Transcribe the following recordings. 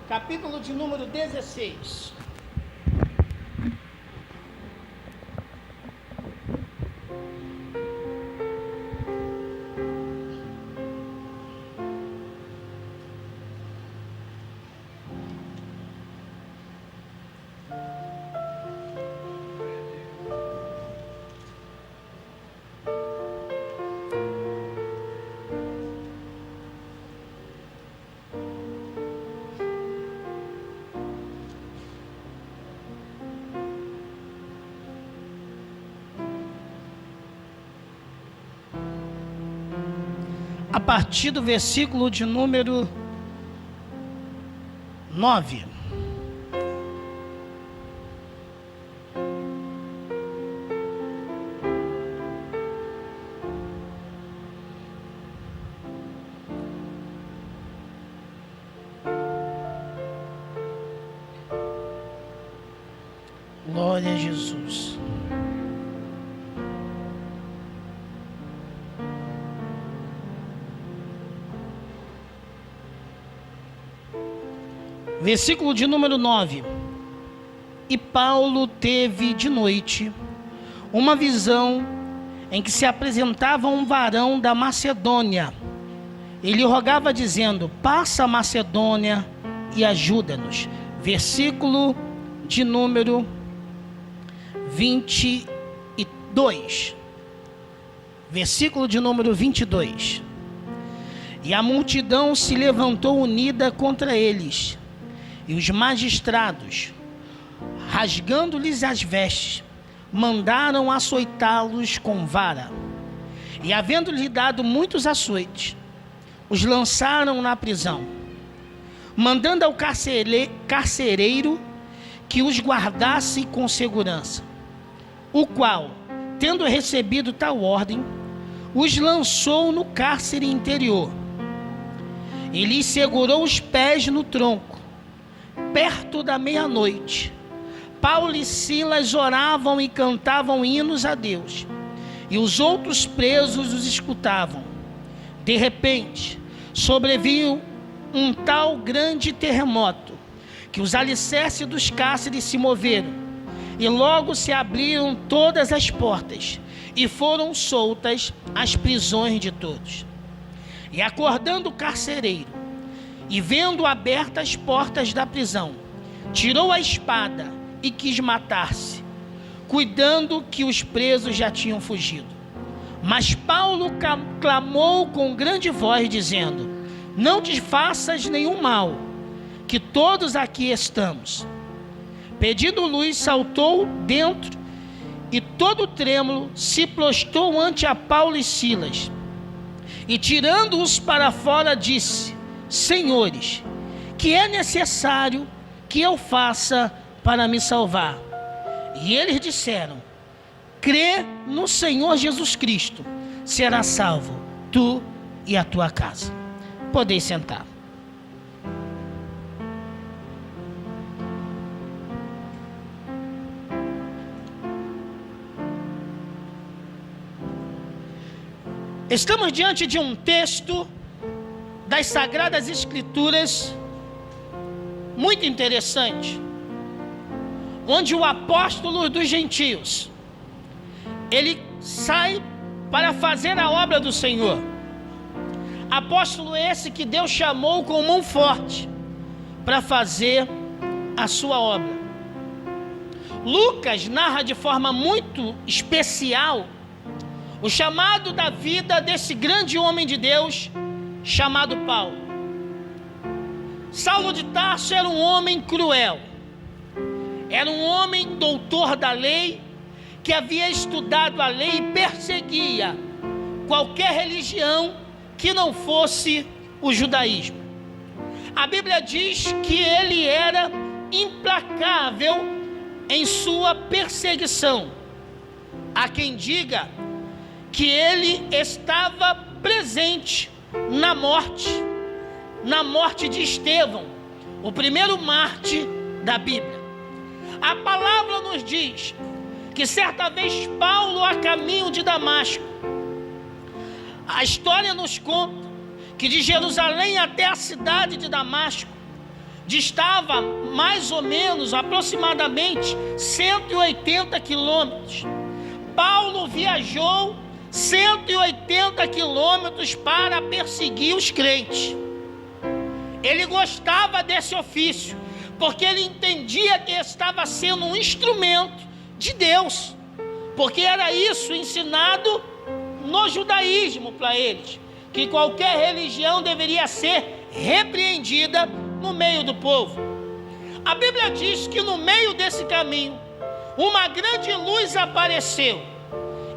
capítulo de número 16. A partir do versículo de número 9. Glória a Jesus. Versículo de número 9. E Paulo teve de noite uma visão em que se apresentava um varão da Macedônia. Ele rogava dizendo: passa a Macedônia e ajuda-nos. Versículo de número 22. Versículo de número 22. E a multidão se levantou unida contra eles. E os magistrados, rasgando-lhes as vestes, mandaram açoitá-los com vara. E havendo-lhe dado muitos açoites, os lançaram na prisão, mandando ao carcereiro que os guardasse com segurança, o qual, tendo recebido tal ordem, os lançou no cárcere interior. E lhes segurou os pés no tronco. Perto da meia-noite, Paulo e Silas oravam e cantavam hinos a Deus, e os outros presos os escutavam. De repente, sobreveio um tal grande terremoto, que os alicerces dos cárceres se moveram, e logo se abriram todas as portas, e foram soltas as prisões de todos. E acordando o carcereiro, e vendo abertas as portas da prisão, tirou a espada e quis matar-se, cuidando que os presos já tinham fugido. Mas Paulo clamou com grande voz, dizendo: não te faças nenhum mal, que todos aqui estamos. Pedindo luz, saltou dentro e todo trêmulo se prostrou ante a Paulo e Silas. E tirando-os para fora, disse: senhores, que é necessário que eu faça para me salvar? E eles disseram: crê no Senhor Jesus Cristo, será salvo, tu e a tua casa. Podeis sentar. Estamos diante de um texto das Sagradas Escrituras muito interessante, onde o apóstolo dos gentios, ele sai para fazer a obra do Senhor. Apóstolo esse que Deus chamou com mão forte para fazer a sua obra. Lucas narra de forma muito especial o chamado da vida desse grande homem de Deus chamado Paulo. Saulo de Tarso era um homem cruel, era um homem doutor da lei, que havia estudado a lei e perseguia qualquer religião que não fosse o judaísmo. A Bíblia diz que ele era implacável em sua perseguição. Há quem diga que ele estava presente na morte de Estevão, o primeiro mártir da Bíblia. A palavra nos diz que certa vez Paulo, a caminho de Damasco, a história nos conta que de Jerusalém até a cidade de Damasco distava mais ou menos, aproximadamente 180 quilômetros. Paulo viajou 180 quilômetros para perseguir os crentes. Ele gostava desse ofício, porque ele entendia que estava sendo um instrumento de Deus, porque era isso ensinado no judaísmo para eles, que qualquer religião deveria ser repreendida no meio do povo. A Bíblia diz que no meio desse caminho, uma grande luz apareceu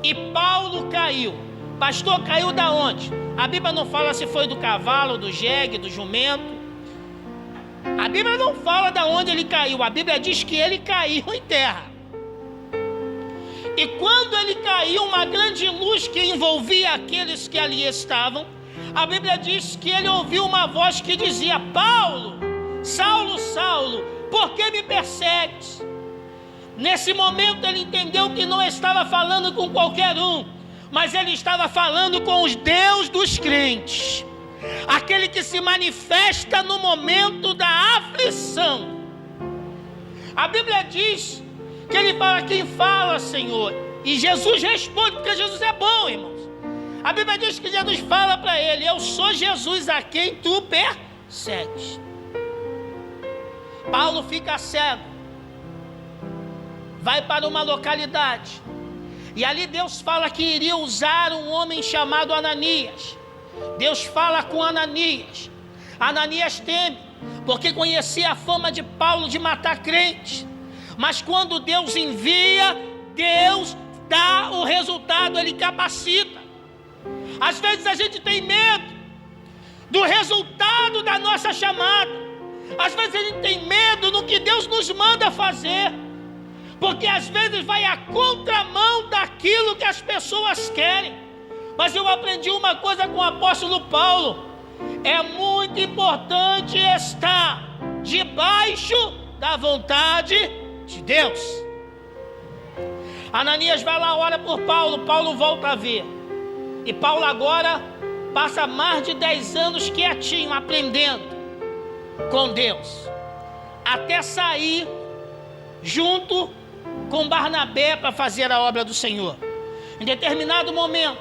e Paulo caiu. Pastor, caiu da onde? A Bíblia não fala se foi do cavalo, do jegue, do jumento. A Bíblia não fala de onde ele caiu. A Bíblia diz que ele caiu em terra. E quando ele caiu, uma grande luz que envolvia aqueles que ali estavam, a Bíblia diz que ele ouviu uma voz que dizia: Paulo, Saulo, Saulo, por que me persegues? Nesse momento ele entendeu que não estava falando com qualquer um, mas ele estava falando com os Deus dos crentes, aquele que se manifesta no momento da aflição. A Bíblia diz que ele fala: quem fala, Senhor? E Jesus responde, porque Jesus é bom, irmãos. A Bíblia diz que Jesus fala para ele: eu sou Jesus a quem tu persegues. Paulo fica cego, vai para uma localidade, e ali Deus fala que iria usar um homem chamado Ananias. Deus fala com Ananias. Ananias teme, porque conhecia a fama de Paulo de matar crentes. Mas quando Deus envia, Deus dá o resultado, Ele capacita. Às vezes a gente tem medo do resultado da nossa chamada. Às vezes a gente tem medo no que Deus nos manda fazer, porque às vezes vai à contramão daquilo que as pessoas querem. Mas eu aprendi uma coisa com o apóstolo Paulo: é muito importante estar debaixo da vontade de Deus. Ananias vai lá, ora por Paulo, Paulo volta a ver. E Paulo agora passa mais de 10 anos quietinho, aprendendo com Deus, até sair junto com Barnabé para fazer a obra do Senhor. Em determinado momento,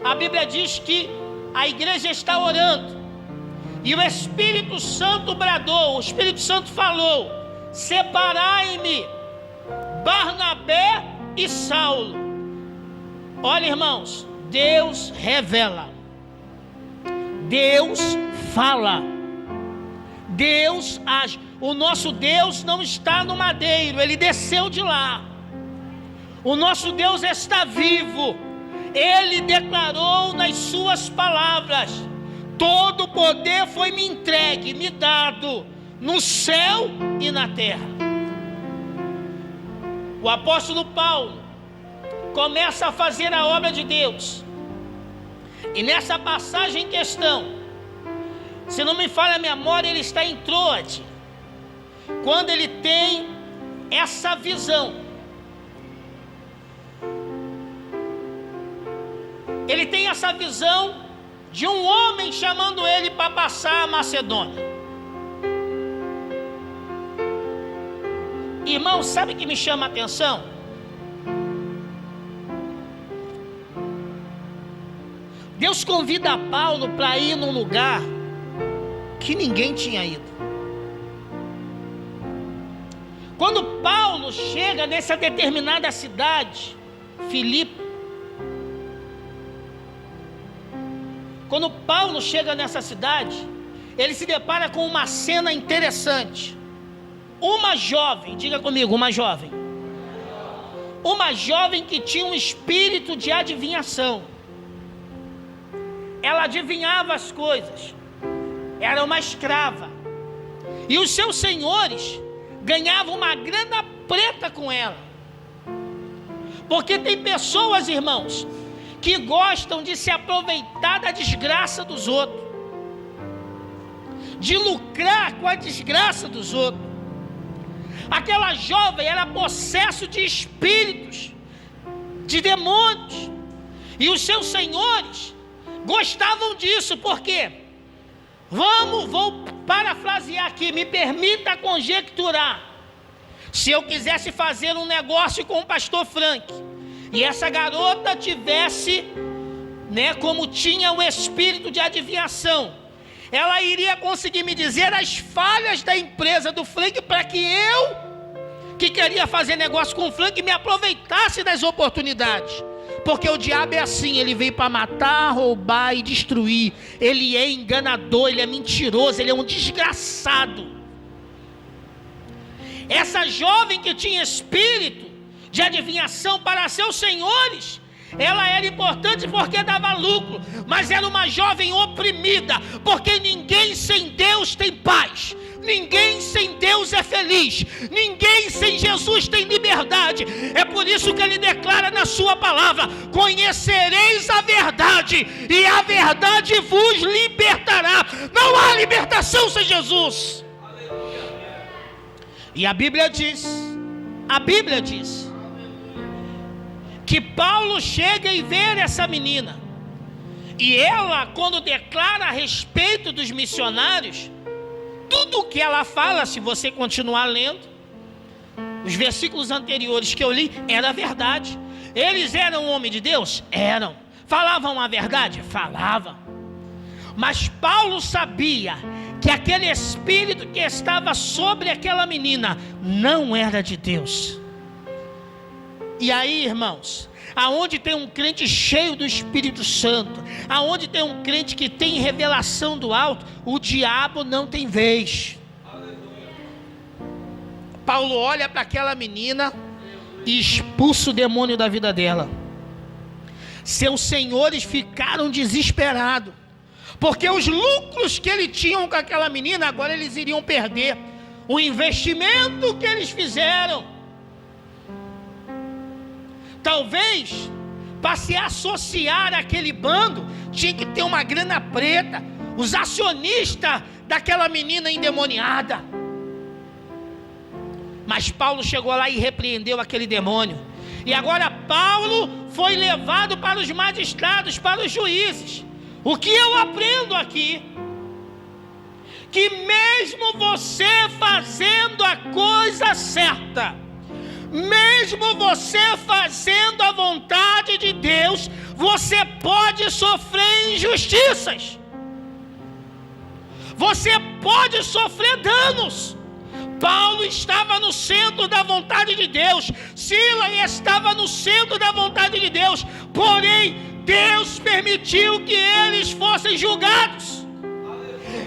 a Bíblia diz que a igreja está orando, e o Espírito Santo bradou, o Espírito Santo falou: separai-me Barnabé e Saulo. Olha, irmãos, Deus revela, Deus fala, Deus age. O nosso Deus não está no madeiro, Ele desceu de lá. O nosso Deus está vivo. Ele declarou nas suas palavras: todo o poder foi me entregue, me dado, no céu e na terra. O apóstolo Paulo começa a fazer a obra de Deus. E nessa passagem em questão, se não me falha a memória, ele está em Troade, quando ele tem essa visão. Ele tem essa visão de um homem chamando ele para passar a Macedônia. Irmão, sabe o que me chama a atenção? Deus convida Paulo para ir num lugar que ninguém tinha ido. Quando Paulo chega nessa determinada cidade, Filipe, quando Paulo chega nessa cidade, ele se depara com uma cena interessante. Uma jovem, diga comigo, uma jovem que tinha um espírito de adivinhação. Ela adivinhava as coisas, era uma escrava, e os seus senhores ganhavam uma grana preta com ela. Porque tem pessoas, irmãos, que gostam de se aproveitar da desgraça dos outros, de lucrar com a desgraça dos outros. Aquela jovem era possesso de espíritos, de demônios, e os seus senhores gostavam disso. Por quê? Vou parafrasear aqui, me permita conjecturar. Se eu quisesse fazer um negócio com o pastor Frank, e essa garota tivesse, como tinha o espírito de adivinhação, ela iria conseguir me dizer as falhas da empresa do Frank, para que eu, que queria fazer negócio com o Frank, me aproveitasse das oportunidades. Porque o diabo é assim, ele veio para matar, roubar e destruir. Ele é enganador, ele é mentiroso, ele é um desgraçado. Essa jovem que tinha espírito de adivinhação para seus senhores, ela era importante porque dava lucro, mas era uma jovem oprimida, porque ninguém sem Deus tem paz, ninguém sem Deus é feliz, ninguém sem Jesus tem liberdade. É por isso que ele declara na sua palavra: conhecereis a verdade, e a verdade vos libertará. Não há libertação sem Jesus. E a Bíblia diz que Paulo chega e vê essa menina, e ela, quando declara a respeito dos missionários, tudo o que ela fala, se você continuar lendo os versículos anteriores que eu li, era verdade. Eles eram homens de Deus? Eram. Falavam a verdade? Falavam. Mas Paulo sabia que aquele espírito que estava sobre aquela menina não era de Deus. E aí, irmãos, aonde tem um crente cheio do Espírito Santo, aonde tem um crente que tem revelação do alto, o diabo não tem vez. Paulo olha para aquela menina e expulsa o demônio da vida dela. Seus senhores ficaram desesperados, porque os lucros que eles tinham com aquela menina, agora eles iriam perder o investimento que eles fizeram. Talvez, para se associar àquele bando, tinha que ter uma grana preta, os acionistas daquela menina endemoniada. Mas Paulo chegou lá e repreendeu aquele demônio. E agora Paulo foi levado para os magistrados, para os juízes. O que eu aprendo aqui? Que mesmo você fazendo a coisa certa, mesmo você fazendo a vontade de Deus, você pode sofrer injustiças, você pode sofrer danos. Paulo estava no centro da vontade de Deus, Silas estava no centro da vontade de Deus, porém Deus permitiu que eles fossem julgados.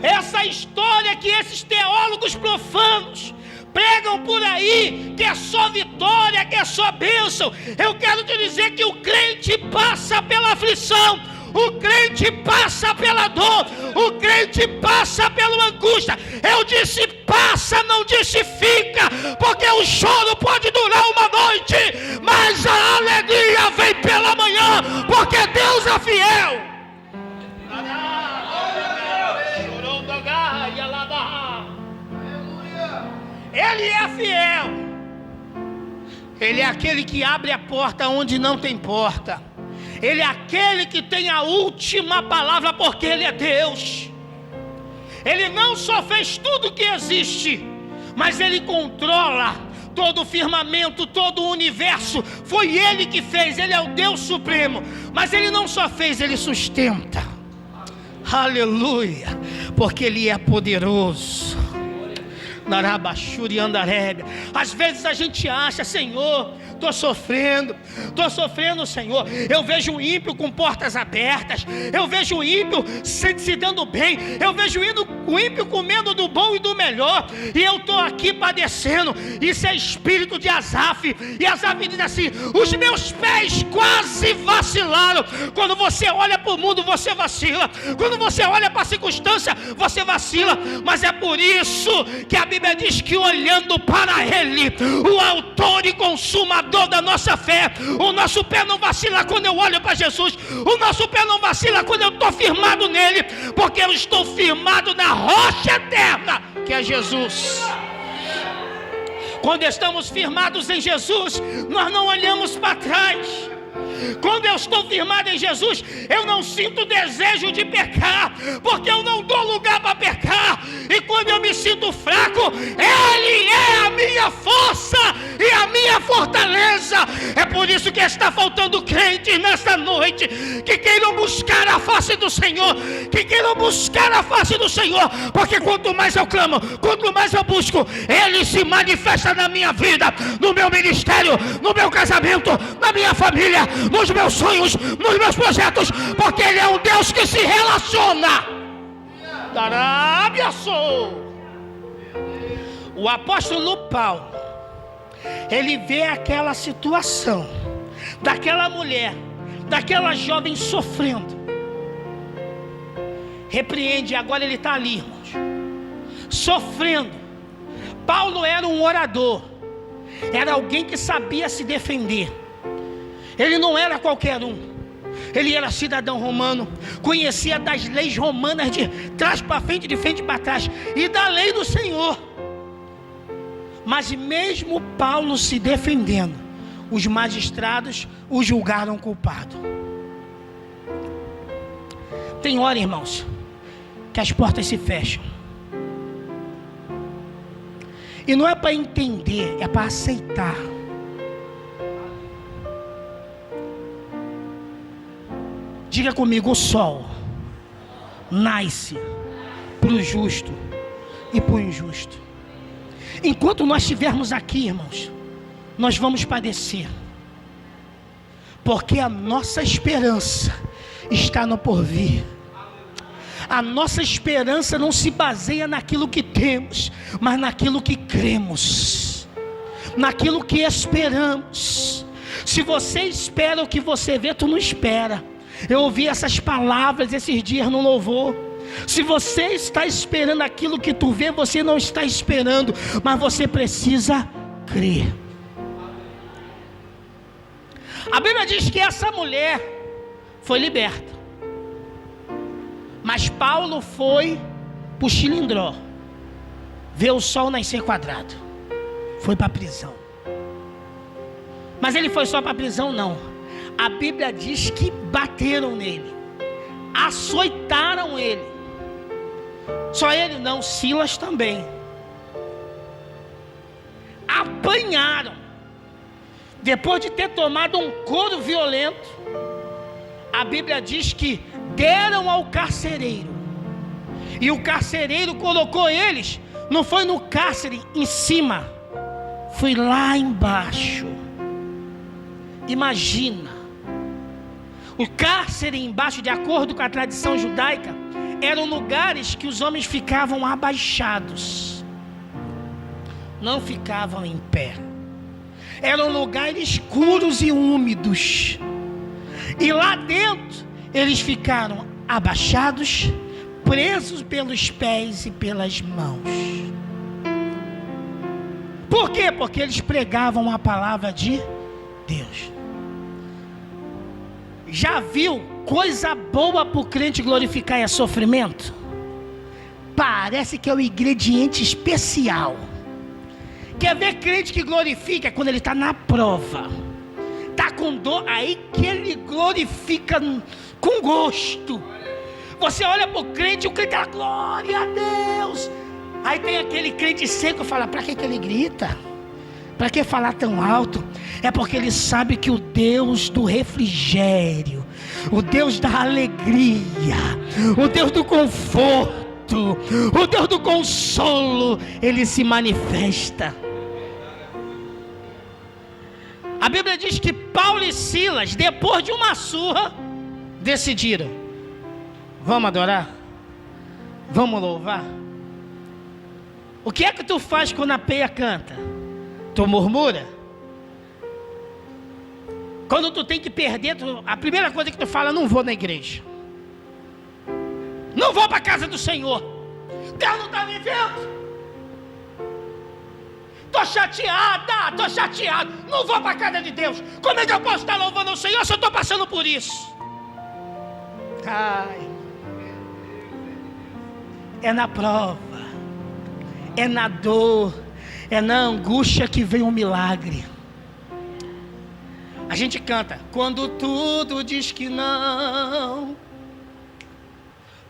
Essa história que esses teólogos profanos pregam por aí, que é só vitória, que é só bênção, eu quero te dizer que o crente passa pela aflição, o crente passa pela dor, o crente passa pela angústia. Eu disse passa, não disse fica, porque o choro pode durar uma noite, mas a alegria vem pela manhã, porque Deus é fiel. Ele é fiel. Ele é aquele que abre a porta onde não tem porta. Ele é aquele que tem a última palavra, porque Ele é Deus. Ele não só fez tudo que existe, mas Ele controla todo o firmamento, todo o universo. Foi Ele que fez, Ele é o Deus Supremo. Mas Ele não só fez, Ele sustenta. Aleluia, porque Ele é poderoso. Às vezes a gente acha, Senhor, estou sofrendo, Senhor. Eu vejo o ímpio com portas abertas, eu vejo o ímpio se dando bem, eu vejo o ímpio comendo do bom e do melhor, e eu estou aqui padecendo. Isso é espírito de Asaf. E Asaf diz assim: os meus pés quase vacilaram. Quando você olha para o mundo, você vacila. Quando você olha para a circunstância, você vacila. Mas é por isso que a Bíblia diz que olhando para Ele, o autor e consumador da nossa fé, o nosso pé não vacila quando eu olho para Jesus, o nosso pé não vacila quando eu estou firmado nele, porque eu estou firmado na rocha eterna, que é Jesus. Quando estamos firmados em Jesus, nós não olhamos para trás. Quando eu estou firmado em Jesus, eu não sinto desejo de pecar, porque eu não dou lugar para pecar. E quando eu me sinto fraco, Ele é a minha força e a minha fortaleza. É por isso que está faltando crentes nesta noite que queiram buscar a face do Senhor, que queiram buscar a face do Senhor, porque quanto mais eu clamo, quanto mais eu busco, Ele se manifesta na minha vida, no meu ministério, no meu casamento, na minha família, nos meus sonhos, nos meus projetos, porque Ele é um Deus que se relaciona. O apóstolo Paulo, ele vê aquela situação daquela mulher, daquela jovem sofrendo, repreende. Agora ele está ali, irmãos, sofrendo. Paulo era um orador, era alguém que sabia se defender. Ele não era qualquer um, ele era cidadão romano, conhecia das leis romanas de trás para frente, de frente para trás, e da lei do Senhor. Mas mesmo Paulo se defendendo, os magistrados o julgaram culpado. Tem hora, irmãos, que as portas se fecham, e não é para entender, é para aceitar. Diga comigo: o sol nasce para o justo e para o injusto. Enquanto nós estivermos aqui, irmãos, nós vamos padecer, porque a nossa esperança está no porvir. A nossa esperança não se baseia naquilo que temos, mas naquilo que cremos, naquilo que esperamos. Se você espera o que você vê, tu não espera. Eu ouvi essas palavras esses dias no louvor. Se você está esperando aquilo que tu vê, você não está esperando, mas você precisa crer. A Bíblia diz que essa mulher foi liberta, mas Paulo foi para o Chilindró, ver o sol nascer quadrado, foi para a prisão. Mas ele foi só para a prisão? Não. A Bíblia diz que bateram nele, açoitaram ele. Só ele não, Silas também. Apanharam. Depois de ter tomado um couro violento, a Bíblia diz que deram ao carcereiro, e o carcereiro colocou eles, não foi no cárcere em cima, foi lá embaixo. Imagina, o cárcere embaixo, de acordo com a tradição judaica, eram lugares que os homens ficavam abaixados, não ficavam em pé. Eram lugares escuros e úmidos, e lá dentro eles ficaram abaixados, presos pelos pés e pelas mãos. Por quê? Porque eles pregavam a palavra de Deus. Já viu coisa boa para o crente glorificar é sofrimento? Parece que é o ingrediente especial. Quer ver crente que glorifica? Quando ele está na prova, está com dor, aí que ele glorifica com gosto. Você olha para o crente fala glória a Deus. Aí tem aquele crente seco que fala: para que ele grita? Para que falar tão alto? É porque ele sabe que o Deus do refrigério, o Deus da alegria, o Deus do conforto, o Deus do consolo, Ele se manifesta. A Bíblia diz que Paulo e Silas, depois de uma surra, decidiram: vamos adorar? Vamos louvar? O que é que tu faz quando a peia canta? Tu murmura? Quando tu tem que perder, a primeira coisa que tu fala: não vou na igreja, não vou para a casa do Senhor, Deus não está me vendo, estou chateado, não vou para a casa de Deus. Como é que eu posso estar louvando o Senhor se eu estou passando por isso? Ai, é na prova, é na dor, é na angústia que vem um milagre. gente canta: quando tudo diz que não,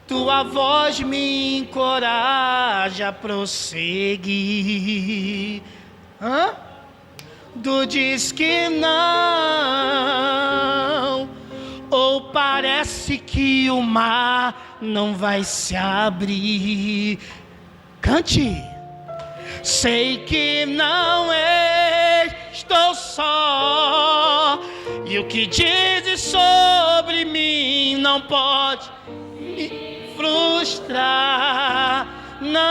tua voz me encoraja a prosseguir. Tu diz que não, ou parece que o mar não vai se abrir. Cante. Sei que não estou só, e o que dizes sobre mim não pode me frustrar. Não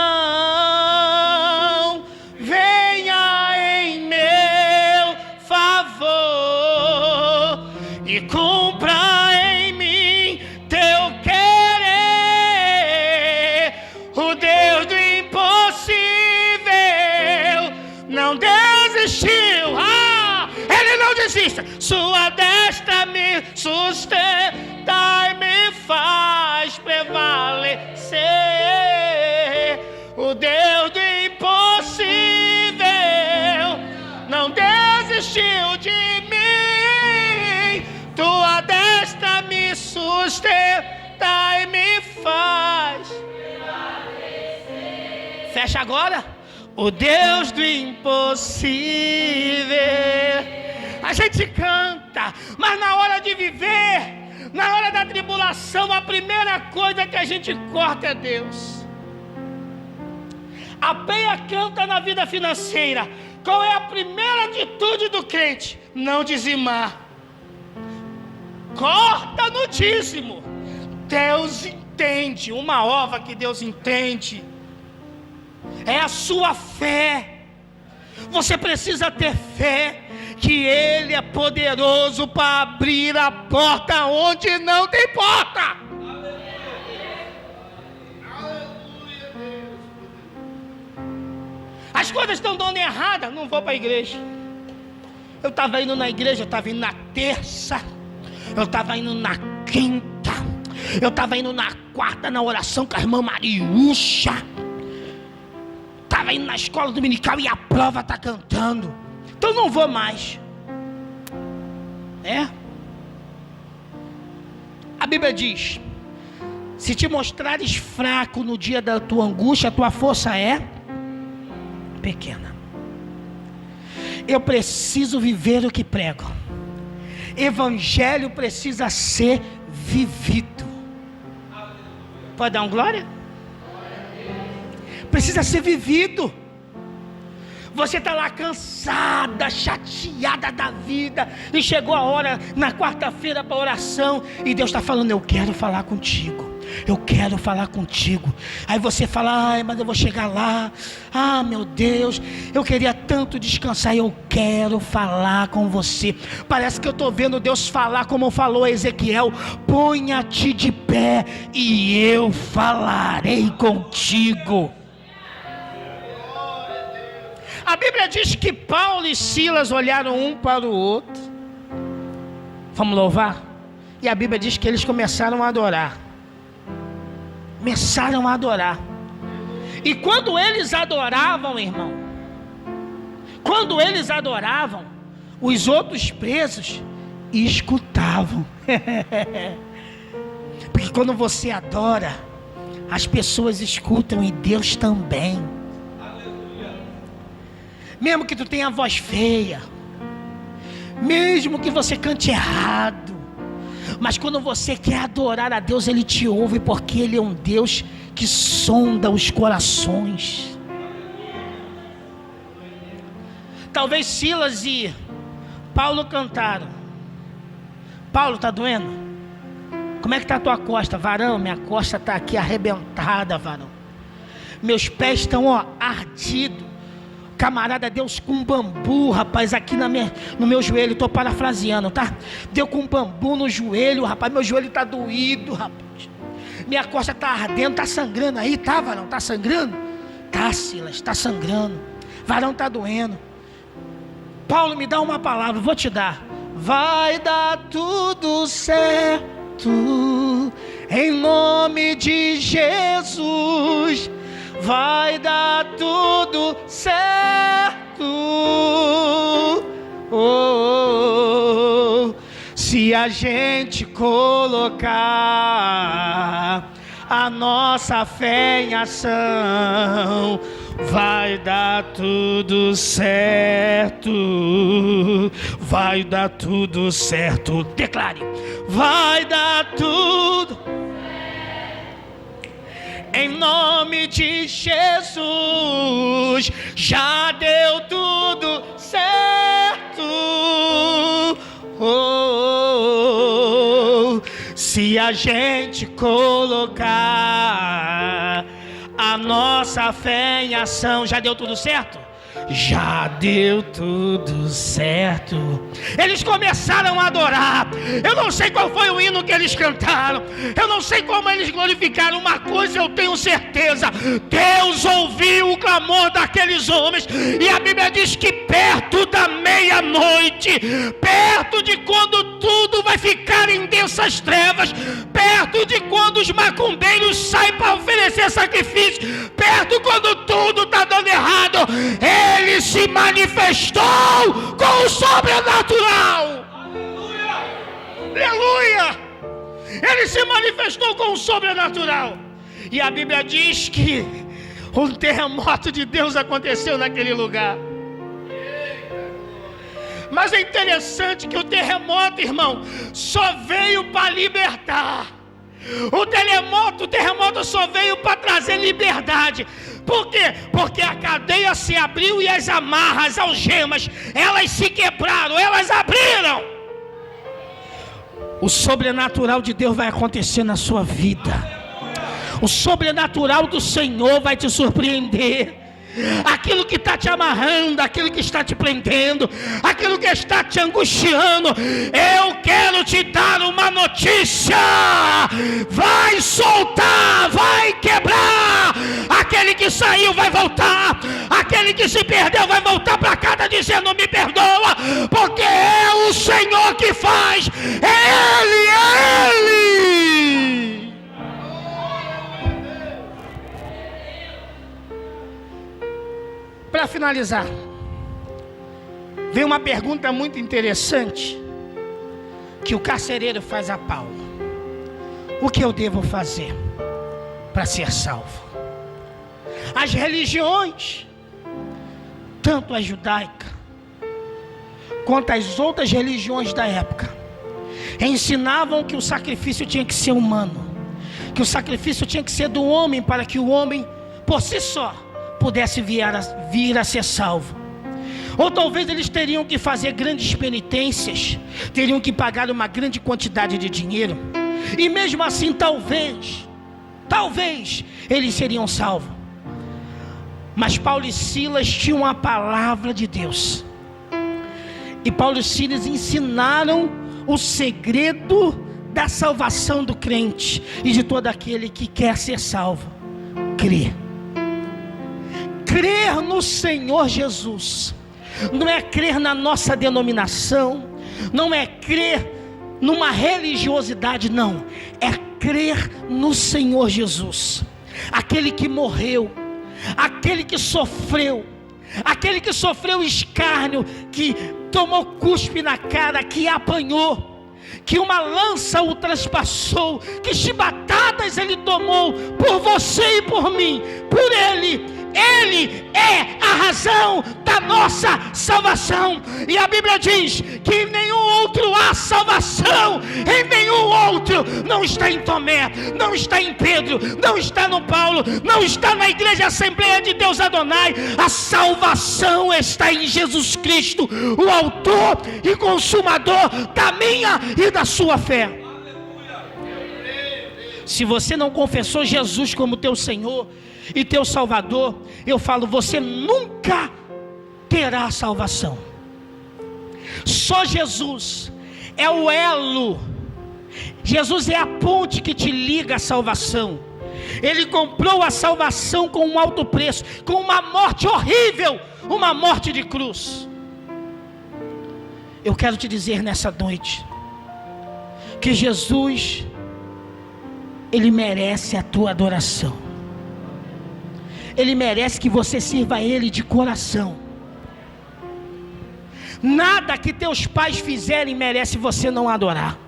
venha em meu favor e cumpra em mim teu querer. O Deus do impossível não desistiu. Ele não desiste. Sua destra me sustenta e me faz prevalecer. O Deus do impossível não desistiu de mim. Tua destra me sustenta e me faz prevalecer. Fecha agora. O Deus do impossível. A gente canta, mas na hora de viver, na hora da tribulação, a primeira coisa que a gente corta é Deus. A Penha canta na vida financeira. Qual é a primeira atitude do crente? Não dizimar. Corta no dízimo. Deus entende. Uma ova que Deus entende é a sua fé. Você precisa ter fé que Ele é poderoso para abrir a porta onde não tem porta. As coisas estão dando errada, não vou para a igreja. Eu estava indo na igreja, eu estava indo na terça, eu estava indo na quinta, eu estava indo na quarta na oração com a irmã Mariúcha, estava indo na escola dominical e a prova está cantando. Então não vou mais. A Bíblia diz: se te mostrares fraco no dia da tua angústia, a tua força é pequena. Eu preciso viver o que prego. Evangelho precisa ser vivido. Pode dar um glória? Precisa ser vivido. Você está lá cansada, chateada da vida, e chegou a hora na quarta-feira para oração, e Deus está falando: eu quero falar contigo. Eu quero falar contigo. Aí você fala: ai, mas eu vou chegar lá. Ah, meu Deus, eu queria tanto descansar. Eu quero falar com você. Parece que eu estou vendo Deus falar como falou a Ezequiel: ponha-te de pé e eu falarei contigo. A Bíblia diz que Paulo e Silas olharam um para o outro. Vamos louvar? E a Bíblia diz que eles começaram a adorar. Começaram a adorar. E quando eles adoravam, irmão, quando eles adoravam, os outros presos escutavam. Porque quando você adora, as pessoas escutam, e Deus também. Mesmo que tu tenha a voz feia, mesmo que você cante errado, mas quando você quer adorar a Deus, Ele te ouve, porque Ele é um Deus que sonda os corações. Talvez Silas e Paulo cantaram: Paulo, está doendo? Como é que está a tua costa? Varão, minha costa está aqui arrebentada, varão. Meus pés estão ardidos. Camarada, Deus com um bambu, rapaz, aqui no meu joelho. Estou parafraseando, tá? Deu com um bambu no joelho, rapaz. Meu joelho está doído, rapaz. Minha costa está ardendo, está sangrando aí, tá, varão? Está sangrando? Tá, Silas, está sangrando. Varão, está doendo. Paulo, me dá uma palavra, vou te dar. Vai dar tudo certo, em nome de Jesus. Vai dar tudo certo. Oh, oh, oh. a gente colocar a nossa fé em ação, vai dar tudo certo. Vai dar tudo certo. Declare: vai dar tudo certo. Em nome de Jesus, já deu tudo certo. Se a gente colocar a nossa fé em ação, já deu tudo certo? Já deu tudo certo. Eles começaram a adorar. Eu não sei qual foi o hino que eles cantaram, eu não sei como eles glorificaram. Uma coisa eu tenho certeza: Deus ouviu o clamor daqueles homens. E a Bíblia diz que perto da meia-noite, perto de quando tudo vai ficar em densas trevas, perto de quando os macumbeiros saem para oferecer sacrifício, perto quando tudo está dando errado, Ele se manifestou com o sobrenatural. Aleluia! Aleluia! Ele se manifestou com o sobrenatural. E a Bíblia diz que um terremoto de Deus aconteceu naquele lugar. Mas é interessante que o terremoto, irmão, só veio para libertar. O terremoto só veio para trazer liberdade. Por quê? Porque a cadeia se abriu e as amarras, as algemas, elas se quebraram, elas abriram. O sobrenatural de Deus vai acontecer na sua vida. O sobrenatural do Senhor vai te surpreender. Aquilo que está te amarrando, aquilo que está te prendendo, aquilo que está te angustiando, eu quero te dar uma notícia: vai soltar, vai quebrar. Aquele que saiu vai voltar, aquele que se perdeu vai voltar para casa dizendo: me perdoa, porque é o Senhor que faz, é Ele, é Ele. Para finalizar, vem uma pergunta muito interessante que o carcereiro faz a Paulo: o que eu devo fazer para ser salvo? As religiões, tanto a judaica quanto as outras religiões da época, ensinavam que o sacrifício tinha que ser humano, que o sacrifício tinha que ser do homem, para que o homem por si só pudesse vir a ser salvo. Ou talvez eles teriam que fazer grandes penitências, teriam que pagar uma grande quantidade de dinheiro, e mesmo assim talvez eles seriam salvos. Mas Paulo e Silas tinham a palavra de Deus, e Paulo e Silas ensinaram o segredo da salvação do crente e de todo aquele que quer ser salvo: crer no Senhor Jesus. Não é crer na nossa denominação, não é crer numa religiosidade, não, é crer no Senhor Jesus, aquele que morreu, aquele que sofreu escárnio, que tomou cuspe na cara, que apanhou, que uma lança o traspassou, que chibatadas ele tomou por você e por mim. Por ele é a razão da nossa salvação. E a Bíblia diz que em nenhum outro há salvação, em nenhum outro. Não está em Tomé, não está em Pedro, não está no Paulo, não está na Igreja Assembleia de Deus Adonai. A salvação está em Jesus Cristo, o autor e consumador da minha e da sua fé. Se você não confessou Jesus como teu Senhor e teu Salvador, eu falo, você nunca terá salvação. Só Jesus é o elo, Jesus é a ponte que te liga à salvação. Ele comprou a salvação com um alto preço, com uma morte horrível, uma morte de cruz. Eu quero te dizer nessa noite que Jesus, Ele merece a tua adoração. Ele merece que você sirva a Ele de coração. Nada que teus pais fizerem merece você não adorar.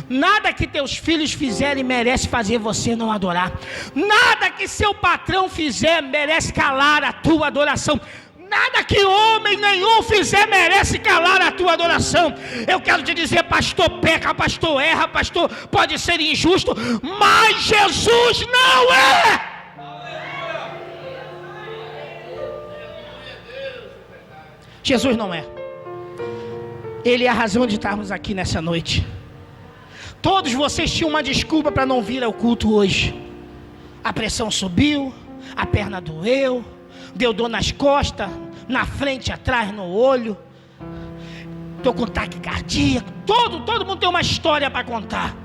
Nada que teus filhos fizerem merece fazer você não adorar. Nada que seu patrão fizer merece calar a tua adoração. Nada que homem nenhum fizer merece calar a tua adoração. Eu quero te dizer, pastor peca, pastor erra, pastor pode ser injusto, mas Jesus não é. Jesus não é. Ele é a razão de estarmos aqui nessa noite. Todos vocês tinham uma desculpa para não vir ao culto hoje. A pressão subiu, a perna doeu, deu dor nas costas, na frente, atrás, no olho. Estou com taquicardia. Todo mundo tem uma história para contar.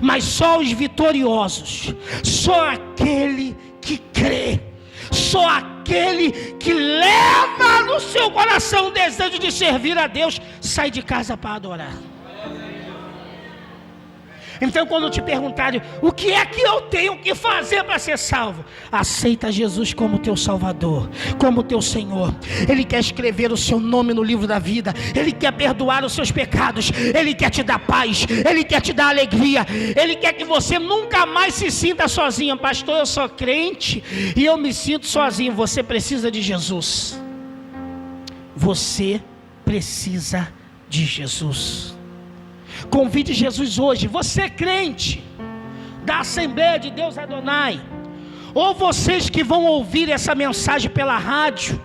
Mas só os vitoriosos, só aquele que crê, só aquele que leva no seu coração o desejo de servir a Deus, sai de casa para adorar. Então, quando te perguntarem o que é que eu tenho que fazer para ser salvo, aceita Jesus como teu Salvador, como teu Senhor. Ele quer escrever o seu nome no livro da vida. Ele quer perdoar os seus pecados. Ele quer te dar paz. Ele quer te dar alegria. Ele quer que você nunca mais se sinta sozinho. Pastor, eu sou crente e eu me sinto sozinho. Você precisa de Jesus. Você precisa de Jesus. Convide Jesus hoje. Você crente da Assembleia de Deus Adonai, ou vocês que vão ouvir essa mensagem pela rádio,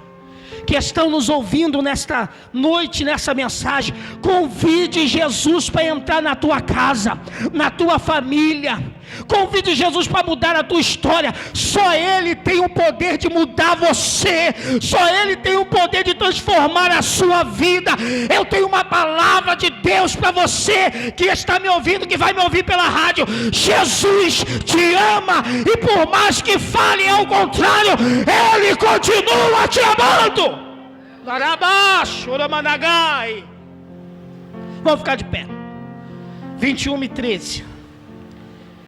que estão nos ouvindo nesta noite, nessa mensagem, convide Jesus para entrar na tua casa, na tua família. Convide Jesus para mudar a tua história. Só Ele tem o poder de mudar você. Só Ele tem o poder de transformar a sua vida. Eu tenho uma palavra de Deus para você que está me ouvindo, que vai me ouvir pela rádio. Jesus te ama, e por mais que falem ao contrário, Ele continua te amando. Vamos ficar de pé. 21 e 13.